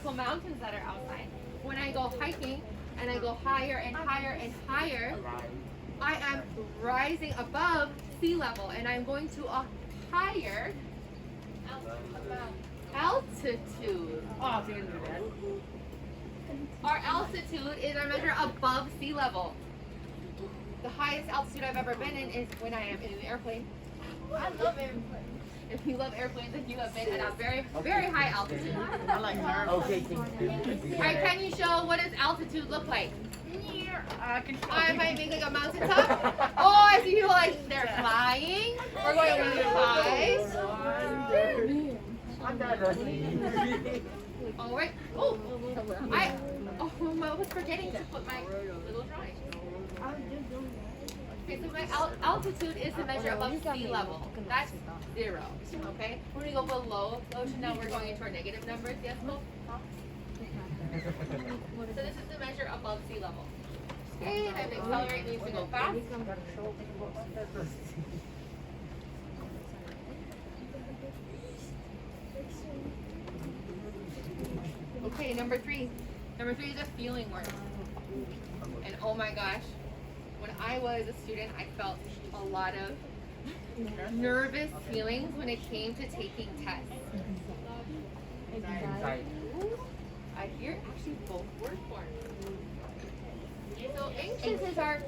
beautiful mountains that are outside. When I go hiking and I go higher and higher and higher, I am rising above sea level and I'm going to a higher altitude. Oh, so you can do that. Our altitude is our measure above sea level. The highest altitude I've ever been in is when I am in an airplane. I love airplanes. If you love airplanes, then you have been at a very, very high altitude. I like nerves. Okay, thank you. Alright, can you show what does altitude look like? I can I might make like a mountaintop. Oh, I see people like they're flying. We're going really high. I'm not ready. Alright. Oh, I was forgetting to put my little drawing. Okay, so my altitude is the measure above sea level. That's 0. Okay? We're gonna go below ocean now. We're going into our negative numbers. Yes, Mo? So this is the measure above sea level. Okay, and I have to accelerate means to go fast. Okay, number 3. Number 3 is a feeling word. And oh my gosh, when I was a student, I felt a lot of nervous feelings when it came to taking tests. Anxiety. I hear actually both word forms. So anxious is our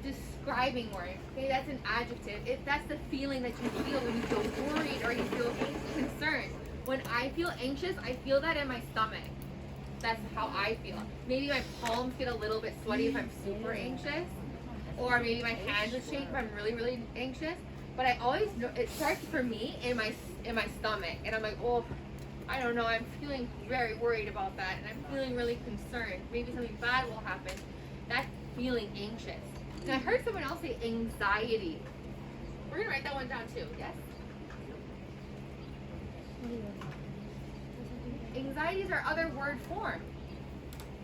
describing word. Okay, that's an adjective. That's the feeling that you feel when you feel worried or you feel concerned. When I feel anxious, I feel that in my stomach. That's how I feel. Maybe my palms get a little bit sweaty if I'm super anxious, or maybe my hands will shake if I'm really, really anxious. But I always know it starts for me in my stomach, and I'm like, oh, I don't know. I'm feeling very worried about that, and I'm feeling really concerned. Maybe something bad will happen. That's feeling anxious. And I heard someone else say anxiety. We're gonna write that one down too. Yes. Anxiety is our other word form.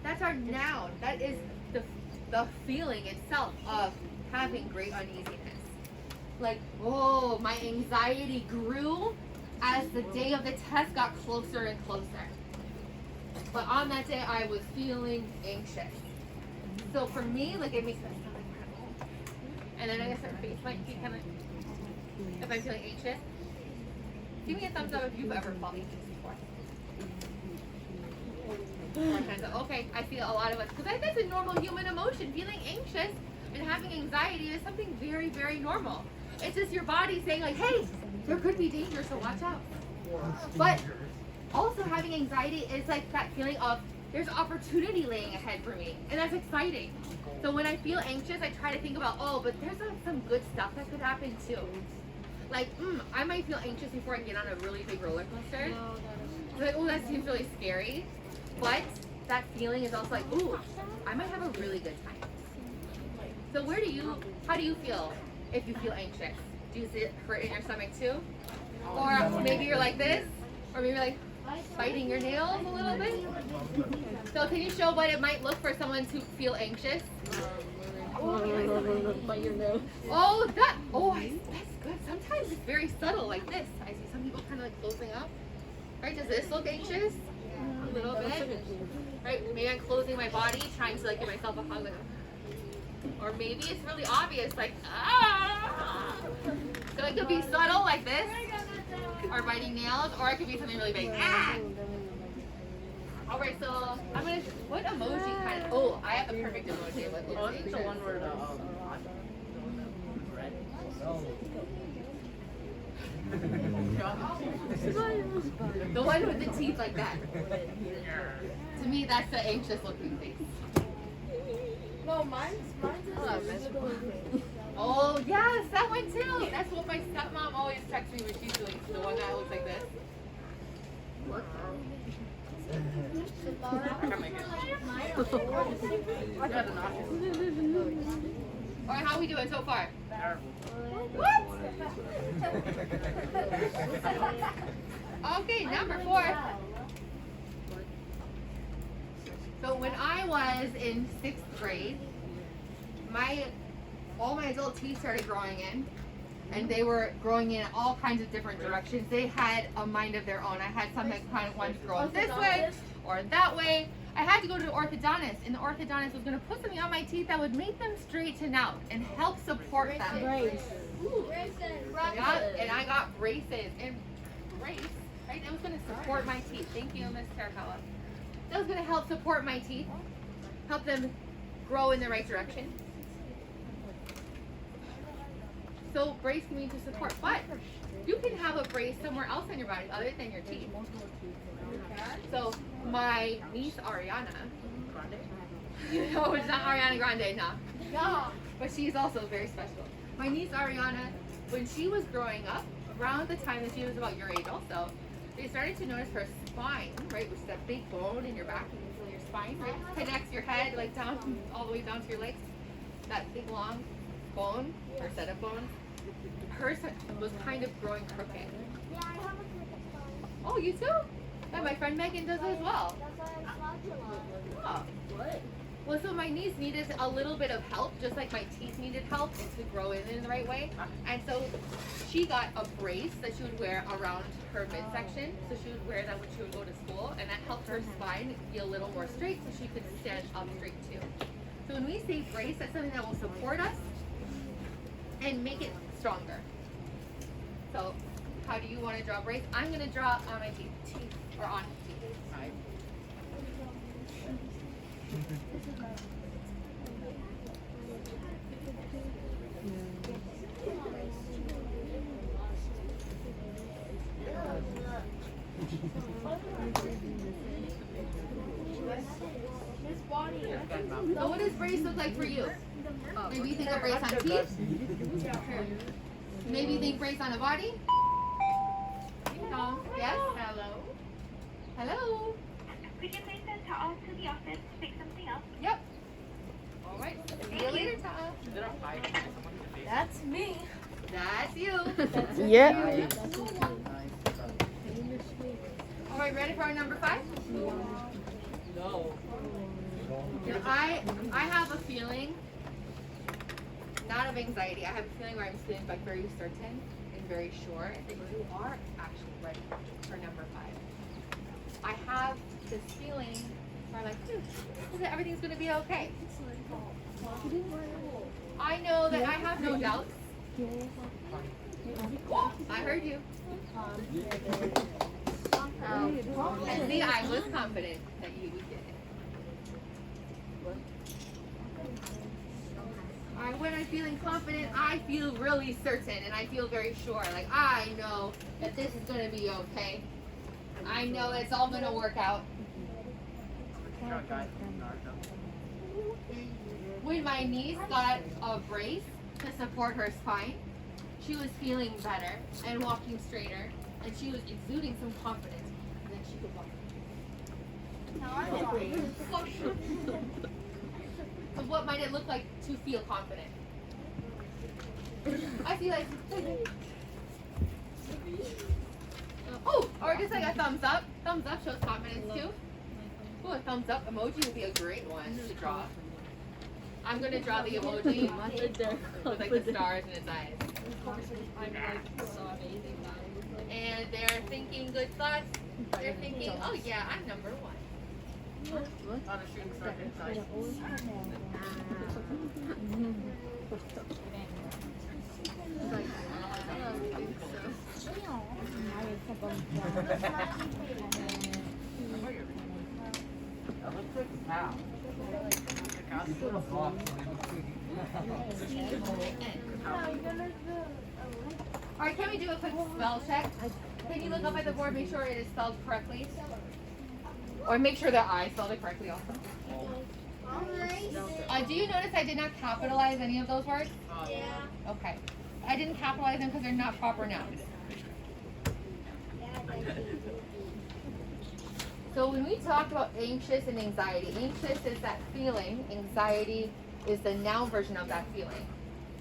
That's our noun. That is the feeling itself of having great uneasiness. Like, oh, my anxiety grew as the day of the test got closer and closer. But on that day, I was feeling anxious. So for me, like, it makes my stomach hurt. And then I guess our face might be kind of, if I'm feeling anxious. Give me a thumbs up if you've ever felt anxious before. Okay, I feel a lot of us, because that's a normal human emotion. Feeling anxious and having anxiety is something very, very normal. It's just your body saying like, hey, there could be danger, so watch out. But also having anxiety is like that feeling of there's opportunity laying ahead for me, and that's exciting. So when I feel anxious, I try to think about, oh, but there's some good stuff that could happen too. Like, I might feel anxious before I get on a really big roller coaster. Like, oh, that seems really scary. But that feeling is also like, ooh, I might have a really good time. So how do you feel if you feel anxious? Do you see it hurt in your stomach too? Or maybe you're like this? Or maybe you're like biting your nails a little bit? So can you show what it might look for someone to feel anxious? Bite your nose. Oh, that's good. Sometimes it's very subtle like this. I see some people kind of like closing up. Right, does this look anxious? A little bit. Right, maybe I'm closing my body, trying to like give myself a hug. Like, or maybe it's really obvious, like, ah. So it could be subtle like this, or biting nails, or it could be something really big. Ah. All right, so I'm gonna. What emoji kind of? Oh, I have the perfect emoji. Oh, it's the one where the one with the teeth like that. To me, that's the anxious looking face. No, mine's Oh yes, that one too. That's what my stepmom always texts me when she's doing the one that looks like this. Alright, how are we doing so far? What? Okay, number 4. So when I was in 6th grade, all my adult teeth started growing in, and they were growing in all kinds of different directions. They had a mind of their own. I had some that kind of wanted to grow this way, or or that way. I had to go to the orthodontist, and the orthodontist was going to put something on my teeth that would make them straighten out and help support them. Brace. Yeah, and I got braces and brace, right? That was going to support my teeth. Thank you, Miss Terakawa. That was going to help support my teeth, help them grow in the right direction. So brace can mean to support, but you can have a brace somewhere else on your body other than your teeth. So my niece Ariana, no, it's not Ariana Grande, no, but she's also very special. My niece Ariana, when she was growing up, around the time that she was about your age also, they started to notice her spine, right, which is that big bone in your back, and you feel your spine, right, connects your head like down, all the way down to your legs, that big long bone, or set of bones, hers was kind of growing crooked. Yeah, I have a crooked spine. Oh, you too? Yeah, my friend Megan does as well. That's why I slouch a Oh. lot. What? Well, so my niece needed a little bit of help, just like my teeth needed help and to grow in the right way. And so she got a brace that she would wear around her midsection. So she would wear that when she would go to school, and that helped her spine be a little more straight so she could stand up straight too. So when we say brace, that's something that will support us and make it stronger. So how do you want to draw a brace? I'm going to draw on my teeth. Or on teeth. Sorry. So what does brace look like for you? Maybe you think of brace on teeth? Maybe you think brace on a body? No. Yes? Hello? Hello? Could you please send Ta'al to the office to pick something up? Yep. All right. See you later, Ta'a. That's me. That's you. Yeah. All right, ready for our number 5? No. You know, I have a feeling, not of anxiety, I have a feeling where I'm feeling like very certain and very sure that you are actually ready for number 5. I have this feeling where I'm like, that everything's going to be okay. I know that I have no doubts. I heard you. And see, I was confident that you would get it. When I'm feeling confident, I feel really certain and I feel very sure. Like, I know that this is going to be okay. I know it's all going to work out. When my niece got a brace to support her spine, she was feeling better and walking straighter, and she was exuding some confidence, and then she could walk. So what might it look like to feel confident? I feel like, oh, or just like a thumbs up. Thumbs up shows confidence too. Oh, a thumbs up emoji would be a great one to draw. I'm gonna draw the emoji with like the stars in its eyes. And they're thinking good thoughts. They're thinking, oh yeah, I'm number 1. On a shooting star inside. That looks like a cow. It's in a box. Alright, can we do a quick spell check? Can you look up at the board, make sure it is spelled correctly? Or make sure that I spelled it correctly also. Do you notice I did not capitalize any of those words? Yeah. Okay. I didn't capitalize them because they're not proper nouns. So when we talk about anxious and anxiety, anxious is that feeling, anxiety is the noun version of that feeling.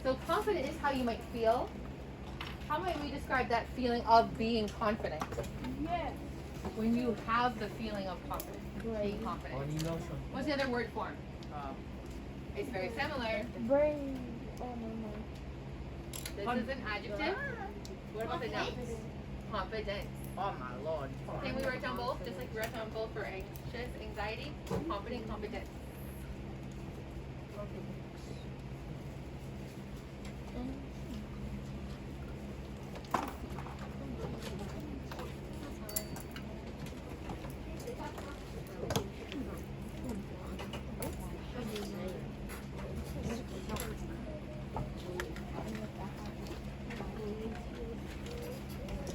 So confident is how you might feel. How might we describe that feeling of being confident? Yeah. When you have the feeling of confidence, being confident. When you know something. What's the other word for it? It's very similar. Brain. Oh no. This is an adjective. What about the noun? Confidence. Oh my lord. Can we write down both? Just like we write down both for anxious, anxiety, confident, competent.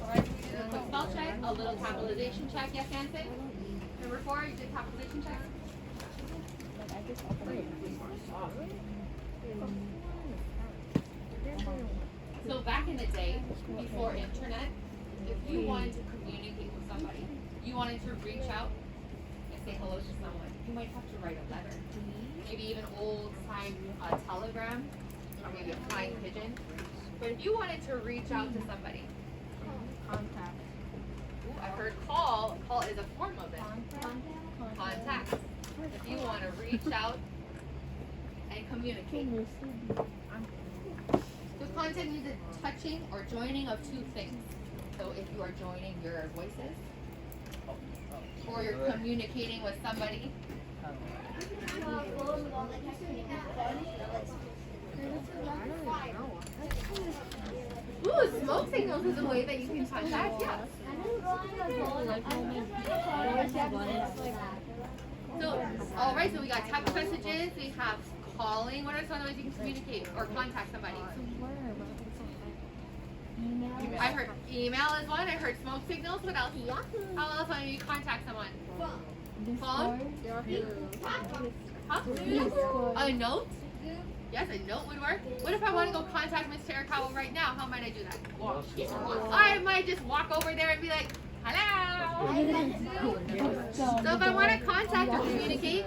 Alright, we do a quick spell check, a little capitalization check, yes, Nancy? Number 4, you did capitalization check? So back in the day, before internet, if you wanted to communicate with somebody, you wanted to reach out and say hello to someone, you might have to write a letter. Maybe even old time telegram, or maybe a flying pigeon. But if you wanted to reach out to somebody, Contact. ooh, I heard call. Call is a form of it. Contact. If you want to reach out and communicate. The content needs a touching or joining of two things. So if you are joining your voices, or you're communicating with somebody, ooh, smoke signals is a way that you can contact, yeah. So, alright, so we got text messages, we have calling. What are some ways you can communicate or contact somebody? I heard email is one, I heard smoke signals, what else? How else can you contact someone? Phone? Huh? A note? Yes, a note would work. What if I want to go contact Miss Terakawa right now? How might I do that? I might just walk over there and be like, hello! So if I want to contact or communicate,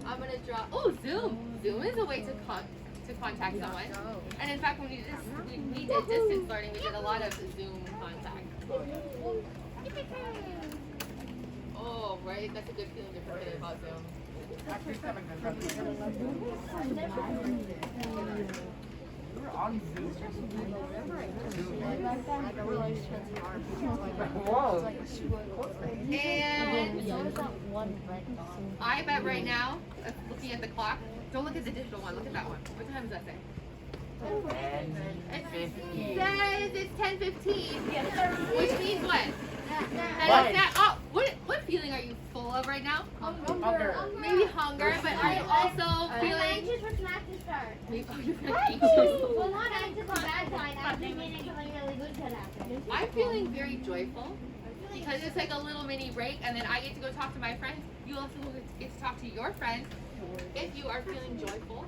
I'm going to draw, oh, Zoom. Zoom is a way to contact someone. And in fact, when we did distance learning, we did a lot of Zoom contact. Oh, right, that's a good feeling to forget about Zoom. Actually, it's kind of good. We're on Zoom. Whoa. And I bet right now, looking at the clock, don't look at the digital one, look at that one. What time does that say? It says it's 10:15, which means what? What feeling are you full of right now? Hunger. Maybe hunger, but are you also feeling? anxious for snack to start. Well, not anxious for bad kind. I'm just meaning something really good could happen. I'm feeling very joyful because it's like a little mini break, and then I get to go talk to my friends. You also get to talk to your friends if you are feeling joyful.